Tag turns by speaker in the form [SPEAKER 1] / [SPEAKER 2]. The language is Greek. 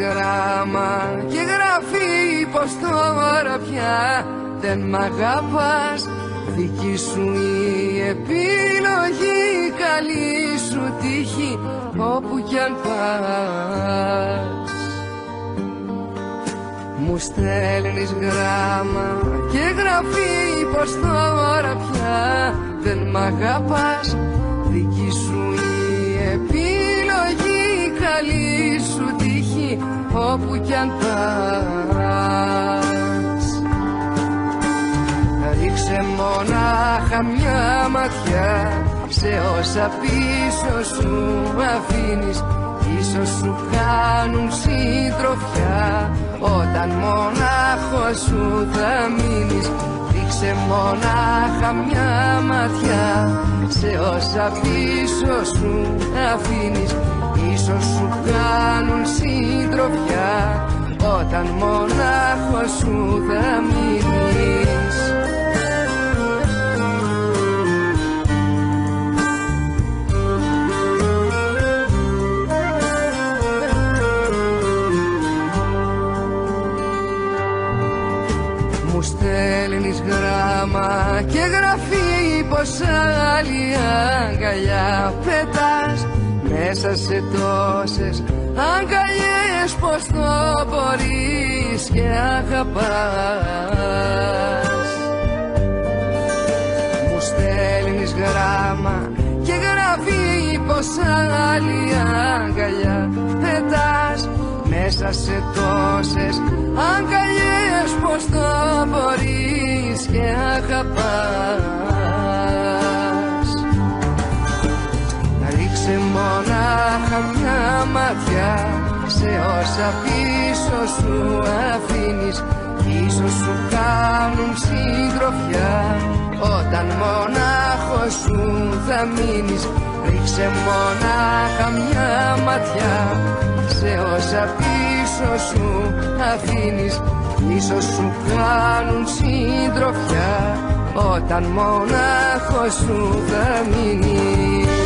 [SPEAKER 1] γράμμα και γράφει πως τώρα πια δεν μ' αγαπάς. Δική σου η επιλογή, καλή σου τύχη όπου κι αν πας. Μου στέλνεις γράμμα και γράφει πως τώρα πια δεν μ' αγαπάς. Δική σου η επιλογή, καλή σου τύχη όπου κι αν πας. Ρίξε μονάχα μια ματιά σε όσα πίσω σου αφήνεις. Ίσως σου κάνουν συντροφιά όταν μονάχος σου θα μείνεις. Ρίξε μονάχα μια ματιά σε όσα πίσω σου αφήνεις. Ίσως σου κάνουν συντροφιά όταν μονάχος σου θα μείνεις. Μου στέλνεις γράμμα και γράφει πως άλλη αγκαλιά πετάς. Μέσα σε τόσες αγκαλιές πως το μπορείς και αγαπάς. Μου στέλνεις γράμμα και γράφει πως άλλη αγκαλιά πετάς. Μέσα σε τόσες αγκαλιές πως το μπορείς και αγαπάς. Ρίξε μονάχα μια ματιά σε όσα πίσω σου αφήνεις. Ίσως σου κάνουν συντροφιά όταν μονάχος σου θα μείνεις. Ρίξε μονάχα μια ματιά σε όσα πίσω σου αφήνεις. Ίσως σου κάνουν συντροφιά όταν μονάχος σου θα μείνεις.